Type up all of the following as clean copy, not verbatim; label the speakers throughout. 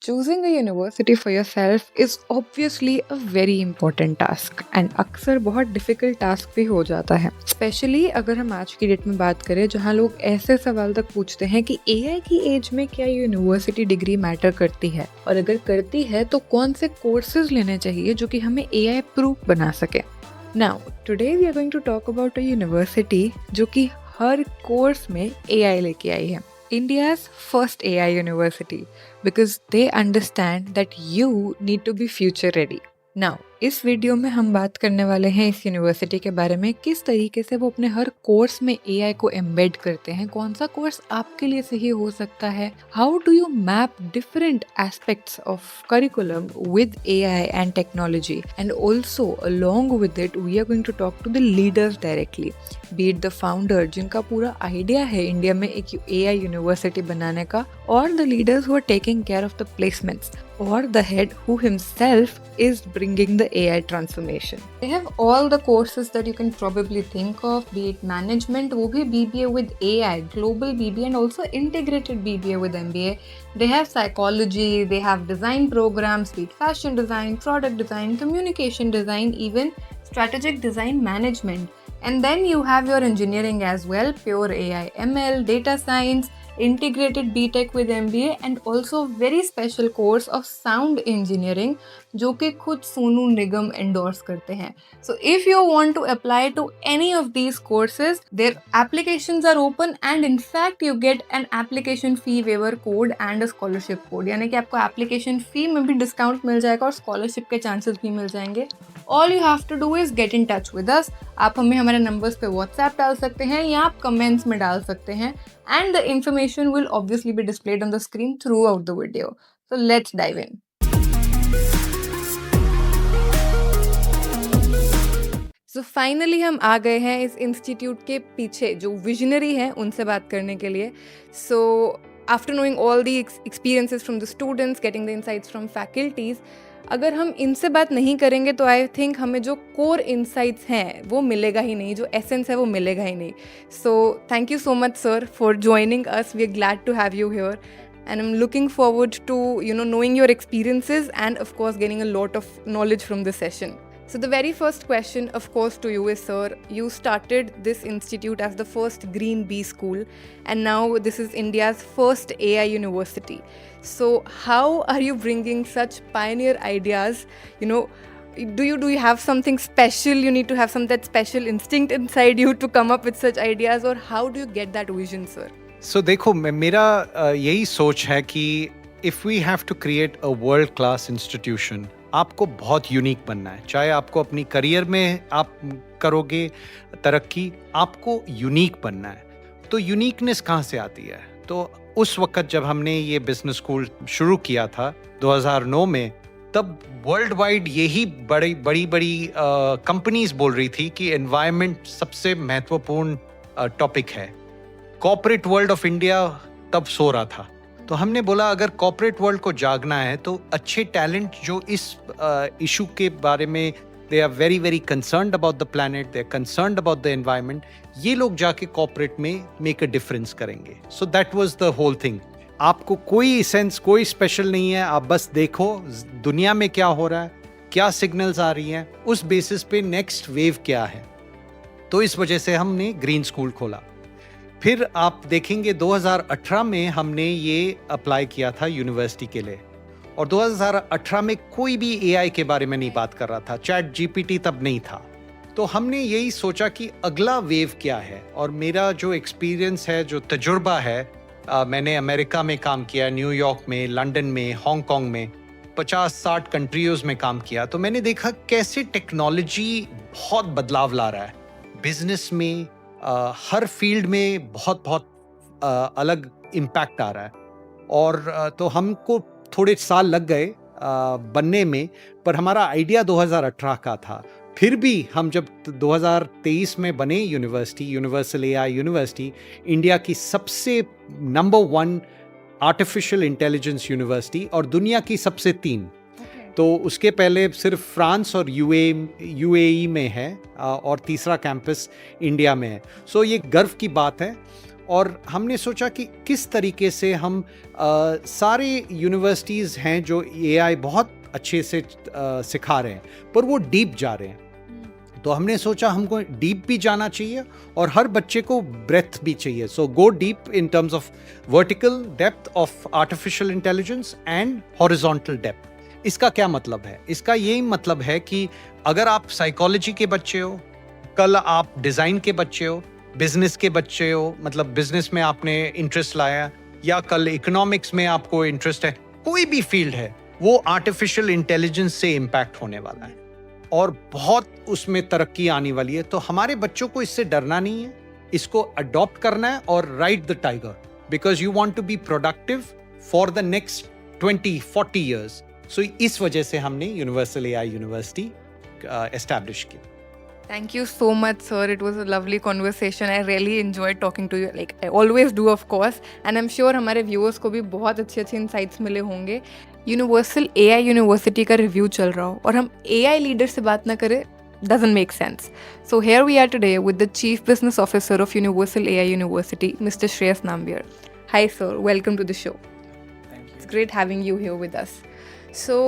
Speaker 1: Choosing a university for yourself is obviously a very important task and अक्सर बहुत difficult task भी हो जाता है, स्पेशली अगर हम आज की डेट में बात करें जहाँ लोग ऐसे सवाल तक पूछते हैं कि एआई की एज में क्या यूनिवर्सिटी डिग्री मैटर करती है और अगर करती है तो कौन से कोर्सेज लेने चाहिए जो कि हमें एआई प्रूफ बना सके। Now today we are going to talk about a university जो कि हर कोर्स में एआई लेके आई है, India's first AI university, because they understand that you need to be future ready. Now, इस वीडियो में हम बात करने वाले हैं इस यूनिवर्सिटी के बारे में, किस तरीके से वो अपने हर कोर्स में एआई को एम्बेड करते हैं, कौन सा कोर्स आपके लिए सही हो सकता है, how do you map different aspects of curriculum with AI and technology, and also along with it we are going to talk to the leaders directly, be it the founder जिनका पूरा idea है India में एक AI university बनाने का, और the leaders who are taking care of the placements, or the head who himself is bringing the AI transformation. They have all the courses that you can probably think of, be it management, वो भी BBA with AI, global BBA and also integrated BBA with MBA. They have psychology, they have design programs, be it fashion design, product design, communication design, even strategic design management. And then you have your engineering as well, pure AI, ML, data science, integrated BTech with MBA and also very special course of sound engineering जो कि खुद Sonu Nigam endorse करते हैं. So if you want to apply to any of these courses, their applications are open and in fact you get an application fee waiver code and a scholarship code. यानी कि आपको application fee में भी discount मिल जाएगा और scholarship के chances भी मिल जाएंगे. All you have to do is get in touch with us. आप हमें हमारे नंबर्स पे WhatsApp डाल सकते हैं या आप कमेंट्स में डाल सकते हैं, and the information will obviously be displayed on the screen throughout the video. So let's dive in. So finally हम आ गए हैं इस इंस्टीट्यूट के पीछे जो विजनरी हैं उनसे बात करने के लिए. So after knowing all the experiences from the students, getting the insights from faculties, अगर हम इनसे बात नहीं करेंगे तो आई थिंक हमें जो कोर इंसाइट्स हैं वो मिलेगा ही नहीं, जो एसेंस है वो मिलेगा ही नहीं. So thank you so much sir for joining us. We are glad to have you here and I'm looking forward to knowing your experiences and of course getting a lot of knowledge from this session. So the very first question of course to you is, sir, you started this institute as the first Green Bee school and now this is India's first AI university. So how are you bringing such pioneer ideas? Do you have something special? You need to have that special instinct inside you to come up with such ideas, or how do you get that vision, sir?
Speaker 2: So देखो, मेरा यही सोच है कि if we have to create a world class institution, आपको बहुत unique बनना है. चाहे आपको अपनी करियर में आप करोगे तरक्की, आपको यूनिक बनना है. तो यूनिकनेस कहाँ से आती है? तो उस वक्त जब हमने ये बिजनेस स्कूल शुरू किया था 2009 में, तब वर्ल्ड वाइड यही बड़ी कंपनीज बोल रही थी कि एनवायरनमेंट सबसे महत्वपूर्ण टॉपिक है. कॉर्पोरेट वर्ल्ड ऑफ इंडिया तब सो रहा था. तो हमने बोला अगर कॉर्पोरेट वर्ल्ड को जागना है तो अच्छे टैलेंट जो इस इशू के बारे में they are very very concerned about the planet, they are concerned about the environment, ये लोग जाके कॉर्पोरेट में मेक अ डिफरेंस करेंगे. So that was the whole thing. आपको कोई सेंस, कोई स्पेशल नहीं है, आप बस देखो दुनिया में क्या हो रहा है, क्या सिग्नल्स आ रही हैं, उस बेसिस पे नेक्स्ट वेव क्या है. तो इस वजह से हमने ग्रीन स्कूल खोला. फिर आप देखेंगे 2018 में हमने ये अप्लाई किया था यूनिवर्सिटी के लिए, और 2018 में कोई भी एआई के बारे में नहीं बात कर रहा था, चैट जीपीटी तब नहीं था. तो हमने यही सोचा कि अगला वेव क्या है. और मेरा जो एक्सपीरियंस है, जो तजुर्बा है, मैंने अमेरिका में काम किया, न्यूयॉर्क में, लंदन में, हांगकांग में, 50-60 कंट्रीज में काम किया. तो मैंने देखा कैसे टेक्नोलॉजी बहुत बदलाव ला रहा है बिजनेस में. हर फील्ड में बहुत अलग इम्पैक्ट आ रहा है. और तो हमको थोड़े साल लग गए बनने में, पर हमारा आइडिया 2018 का था. फिर भी हम जब 2023 में बने university, universal AI university, India की सबसे नंबर 1 आर्टिफिशियल इंटेलिजेंस यूनिवर्सिटी और दुनिया की सबसे 3. तो उसके पहले सिर्फ फ्रांस और यूएई में है और तीसरा कैंपस इंडिया में है. सो ये गर्व की बात है. और हमने सोचा कि किस तरीके से हम सारे यूनिवर्सिटीज़ हैं जो एआई बहुत अच्छे से सिखा रहे हैं, पर वो डीप जा रहे हैं। तो हमने सोचा हमको डीप भी जाना चाहिए और हर बच्चे को ब्रेथ भी चाहिए। So go deep in terms of vertical depth of artificial intelligence and horizontal depth. इसका क्या मतलब है? इसका यही मतलब है कि अगर आप साइकोलॉजी के बच्चे हो, कल आप डिज़ाइन के बच्चे हो, बिजनेस के बच्चे हो, मतलब बिजनेस में आपने इंटरेस्ट लाया, या कल इकोनॉमिक्स में आपको इंटरेस्ट है, कोई भी फील्ड है, वो आर्टिफिशियल इंटेलिजेंस से इम्पैक्ट होने वाला है और बहुत उसमें तरक्की आने वाली है। तो हमारे बच्चों को इससे डरना नहीं है, इसको अडॉप्ट करना है और ride the tiger, because you want to be productive for the next 20-40 years. So इस वजह से हमने यूनिवर्सल एआई यूनिवर्सिटी एस्टैब्लिश की।
Speaker 1: Thank you so much, sir. It was a lovely conversation. I really enjoyed talking to you. Like I always do, of course. And I'm sure हमारे viewers को भी बहुत अच्छे अच्छे insights मिले होंगे। Universal AI University का review चल रहा हो और हम AI leader से बात ना करें, doesn't make sense. So here we are today with the Chief Business Officer of Universal AI University, Mr. Shreyas Nambiar. Hi, sir. Welcome to the show.
Speaker 3: Thank you.
Speaker 1: It's great having you here with us. So,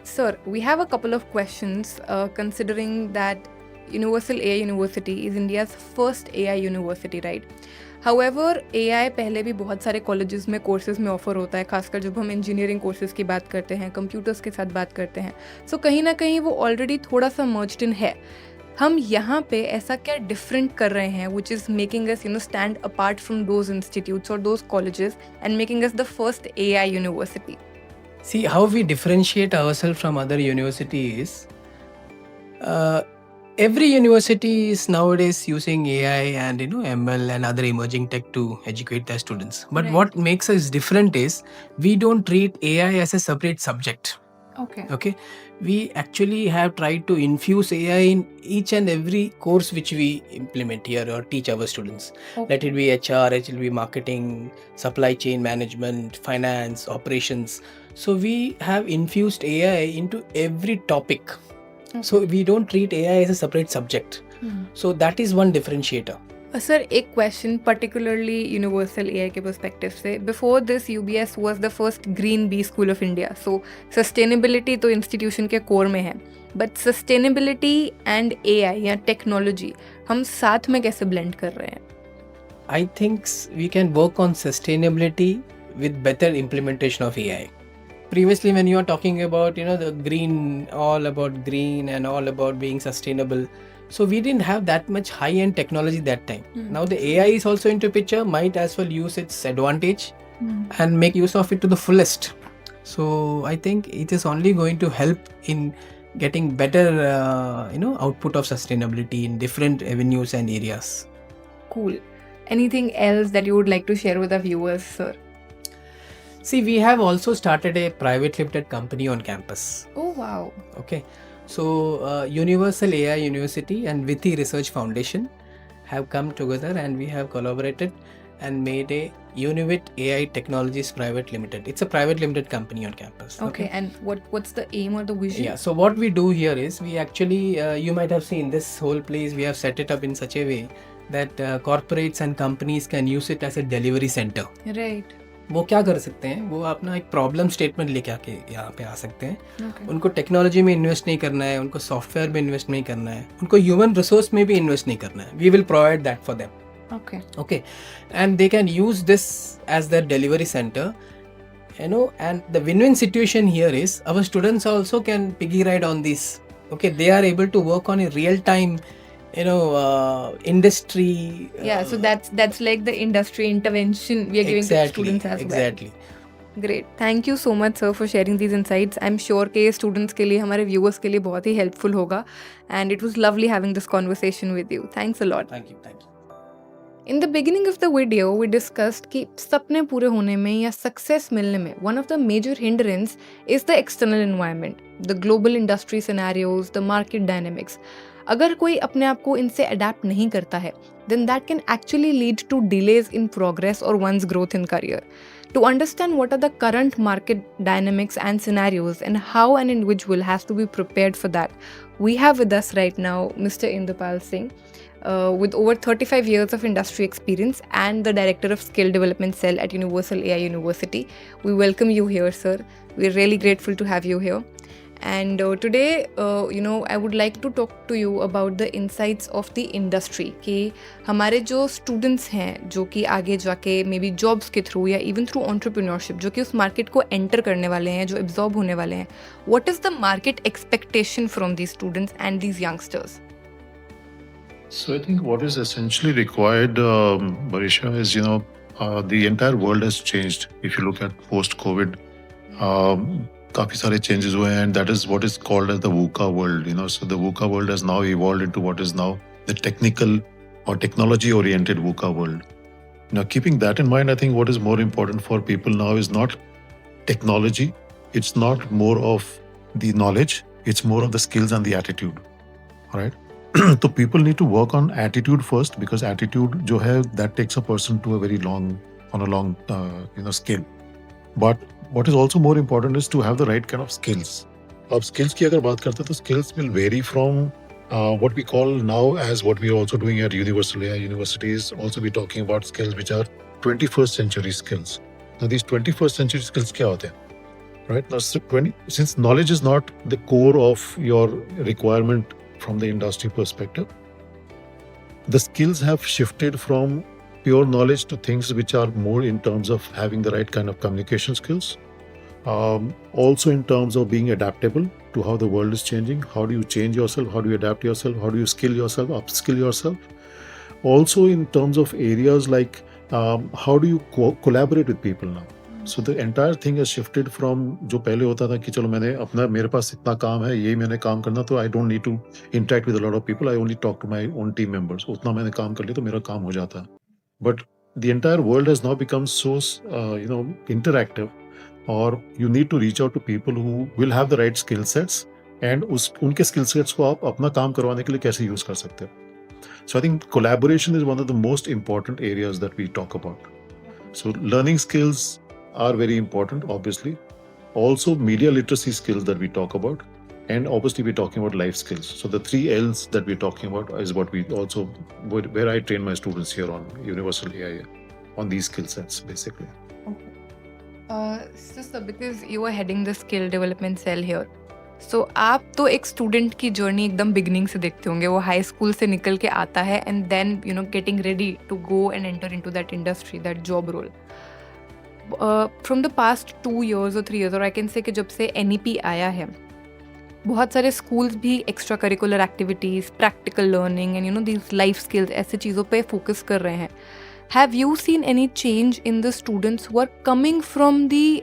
Speaker 1: sir, we have a couple of questions considering that Universal AI University is India's first AI university, right? However, AI पहले भी बहुत सारे colleges में courses में offer होता है, खासकर जब हम इंजीनियरिंग कोर्सेज की बात करते हैं, कंप्यूटर्स के साथ बात करते हैं। सो कहीं ना कहीं वो ऑलरेडी थोड़ा सा मर्ज्ड इन है। हम यहाँ पे ऐसा क्या डिफरेंट कर रहे हैं which is making us stand apart from those institutes और those colleges and making us the first AI university?
Speaker 3: See, how we differentiate ourselves from other universities. Every university is nowadays using AI and ML and other emerging tech to educate their students. But
Speaker 1: Right.
Speaker 3: what makes us different is we don't treat AI as a separate subject.
Speaker 1: Okay.
Speaker 3: Okay, we actually have tried to infuse AI in each and every course which we implement here or teach our students. Let it be HR, it will be marketing, supply chain management, finance, operations. So we have infused AI into every topic. So we don't treat AI as a separate subject. So that is one differentiator.
Speaker 1: Sir एक question particularly universal AI के perspective से, before this UBS was the first green B school of India, so sustainability तो institution के core में है, but sustainability and AI या technology हम साथ में कैसे ब्लेंड कर रहे हैं?
Speaker 3: I think we can work on sustainability with better implementation of AI. Previously, when you are talking about the green, all about green and all about being sustainable, so we didn't have that much high-end technology that time. Now the AI is also into picture, might as well use its advantage and make use of it to the fullest. So I think it is only going to help in getting better output of sustainability in different avenues and areas.
Speaker 1: Cool. Anything else that you would like to share with our viewers, sir?
Speaker 3: See, we have also started a private limited company on campus.
Speaker 1: Oh wow.
Speaker 3: Okay, so Universal AI University and Vithi Research Foundation have come together and we have collaborated and made a Univit AI Technologies Private Limited. It's a private limited company on campus.
Speaker 1: Okay, and what's the aim or the vision?
Speaker 3: Yeah, so what we do here is we actually, you might have seen this whole place, we have set it up in such a way that corporates and companies can use it as a delivery center.
Speaker 1: Right.
Speaker 3: वो क्या कर सकते हैं, वो अपना एक problem statement लेके आके यहाँ पे आ सकते हैं.
Speaker 1: Okay.
Speaker 3: उनको टेक्नोलॉजी में इन्वेस्ट नहीं करना है, उनको सॉफ्टवेयर में इन्वेस्ट नहीं करना है, उनको ह्यूमन रिसोर्स में भी इन्वेस्ट नहीं करना है. We will provide that for them.
Speaker 1: Okay.
Speaker 3: Okay, and they can use this as their delivery center, and the win-win situation here is our students also can piggy ride on this. Okay, they are able to work on a real-time industry.
Speaker 1: So that's like the industry intervention we are giving to the students as well.
Speaker 3: Exactly.
Speaker 1: Great. Thank you so much, sir, for sharing these insights. I'm sure कि students के लिए, हमारे viewers के लिए बहुत ही helpful होगा. And it was lovely having this conversation with you. Thanks a lot.
Speaker 3: Thank you.
Speaker 1: In the beginning of the video, we discussed कि सपने पूरे होने में या success मिलने में one of the major hindrance is the external environment, the global industry scenarios, the market dynamics. अगर कोई अपने आप को इनसे अडेप्ट नहीं करता है, then that can actually lead to delays in progress or one's growth in career. To understand what are the current market dynamics and scenarios and how an individual has to be prepared for that, we have with us right now Mr. Inderpal Singh, with over 35 years of industry experience and the Director of Skill Development Cell at Universal AI University. We welcome you here, sir. We're really grateful to have you here. And today, I would like to talk to you about the insights of the industry कि हमारे जो students हैं जो कि आगे जाके may be jobs के through या इवन थ्रू entrepreneurship जो कि उस मार्केट को एंटर करने वाले हैं, जो एब्जॉर्ब होने वाले हैं, what is the market expectation from these students and these youngsters?
Speaker 4: So I think what is essentially required, Barisha, is the entire world has changed. If you look at post-COVID, काफी सारे changes हुए हैं, and that is what is called as the VUCA world. So the VUCA world has now evolved into what is now the technical or technology-oriented VUCA world. Now, keeping that in mind, I think what is more important for people now is not technology. It's not more of the knowledge. It's more of the skills and the attitude. All right. So people need to work on attitude first, because attitude जो है that takes a person to a very long scale. But what is also more important is to have the right kind of skills. अब skills की अगर बात करते हैं तो skills will vary from what we call now as what we are also doing at Universal AI Universities. Also be talking about skills which are 21st century skills. Now these 21st century skills क्या होते हैं? Right now, since knowledge is not the core of your requirement from the industry perspective, the skills have shifted from pure knowledge to things which are more in terms of having the right kind of communication skills. Also in terms of being adaptable to how the world is changing. How do you change yourself? How do you adapt yourself? How do you skill yourself, upskill yourself? Also in terms of areas like how do you collaborate with people now? So the entire thing has shifted from जो पहले होता था कि चलो मेरे पास इतना काम है, यही मैंने काम करना, तो I don't need to interact with a lot of people. I only talk to my own team members. उतना मैंने काम कर लिया तो मेरा काम हो जाता है. But the entire world has now become so interactive, or you need to reach out to people who will have the right skill sets, and उनके skill sets को आप अपना काम करवाने के लिए कैसे use कर सकते हो. So I think collaboration is one of the most important areas that we talk about. So learning skills are very important, obviously. Also media literacy skills that we talk about, and obviously we're talking about life skills. So the 3 L's that we're talking about is what we also, where I train my students here on Universal AI, on these skill sets basically.
Speaker 1: Sister, because you are heading the skill development cell here, so आप तो एक student की journey एकदम beginning से देखते होंगे, वो high school से निकल के आता है and then getting ready to go and enter into that industry, that job role. From the past 2 years or 3 years, और आई कैन से कि जब से NEP आया है, बहुत सारे स्कूल्स भी extra curricular activities, practical learning and these life skills ऐसे चीज़ों पे फोकस कर रहे हैं. Have you seen any change in the students who are coming from the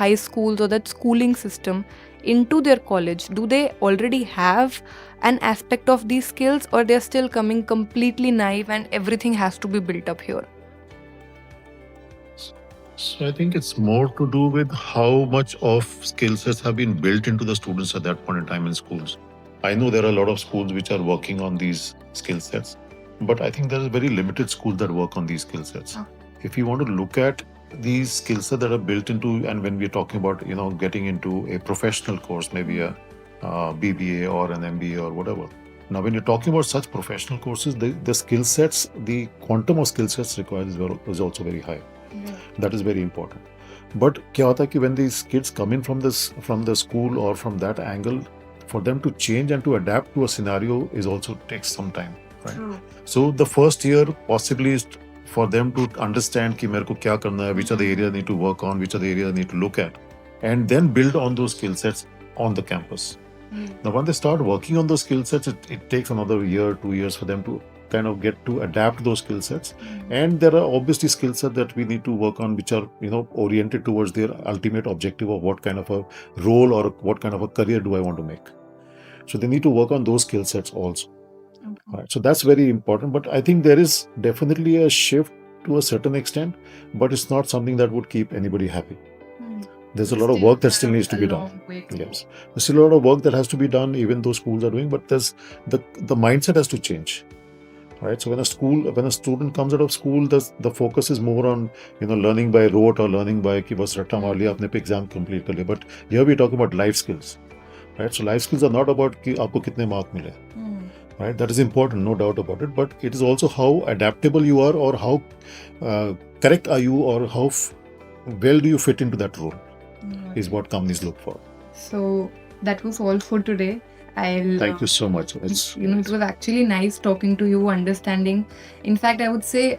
Speaker 1: high schools or that schooling system into their college? Do they already have an aspect of these skills, or they're still coming completely naive and everything has to be built up here?
Speaker 4: So I think it's more to do with how much of skill sets have been built into the students at that point in time in schools. I know there are a lot of schools which are working on these skill sets, but I think there are very limited schools that work on these skill sets. If you want to look at these skill sets that are built into, and when we're talking about getting into a professional course, maybe a BBA or an MBA or whatever. Now, when you're talking about such professional courses, the skill sets, the quantum of skill sets required is also very high. That is very important. But क्या होता है कि when these kids come in from the school or from that angle, for them to change and to adapt to a scenario is also takes some time, right?
Speaker 1: True.
Speaker 4: So the first year possibly is for them to understand कि मेरे को क्या करना है, which are the areas I need to work on, which are the areas I need to look at, and then build on those skill sets on the campus. Now, when they start working on those skill sets, it takes another year, 2 years for them to kind of get to adapt those skill sets. And there are obviously skill sets that we need to work on, which are oriented towards their ultimate objective of what kind of a role or what kind of a career do I want to make. So they need to work on those skill sets also. All right, so that's very important. But I think there is definitely a shift to a certain extent, but it's not something that would keep anybody happy. There's a lot of work that still needs to be done. Yes, there's still a lot of work that has to be done, even though schools are doing, but there's the mindset has to change. right? So when a student comes out of school, the focus is more on learning by rote or learning by कि बस रट्टा मार लिया आपने exam complete कर लिया. But here we talk about life skills, right? So life skills are not about कि आपको कितने मार्क मिले, right? That is important, no doubt about it. But it is also how adaptable you are, or how correct are you, or how well do you fit into that role, is what companies look for.
Speaker 1: So that was all for today.
Speaker 4: Thank you so much.
Speaker 1: It was actually nice talking to you, understanding. In fact, I would say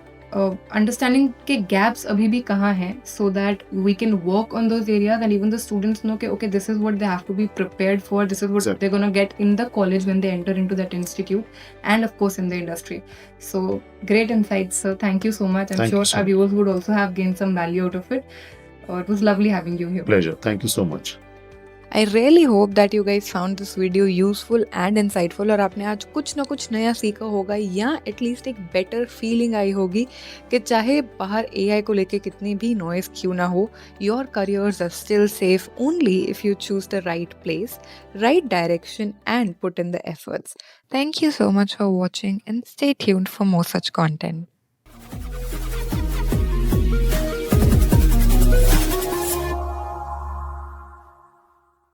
Speaker 1: understanding के gaps अभी भी कहाँ हैं, so that we can work on those areas, and even the students know कि okay, this is what they have to be prepared for, this is what
Speaker 4: Exactly.
Speaker 1: they're gonna get in the college when they enter into that institute, and of course in the industry. So great insights, sir. Thank you so much. I'm
Speaker 4: Thank you
Speaker 1: sure
Speaker 4: so
Speaker 1: our viewers would also have gained some value out of it. It was lovely having you here.
Speaker 4: Pleasure. Thank you so much.
Speaker 1: I really hope that you guys found this video useful and insightful, और आपने आज कुछ ना कुछ नया सीखा होगा, या एटलीस्ट एक बेटर फीलिंग आई होगी कि चाहे बाहर AI को लेके कितनी भी नॉइस क्यों ना हो, your careers are still safe only if you choose the right place, right direction, and put in the efforts. Thank you so much for watching, and stay tuned for more such content.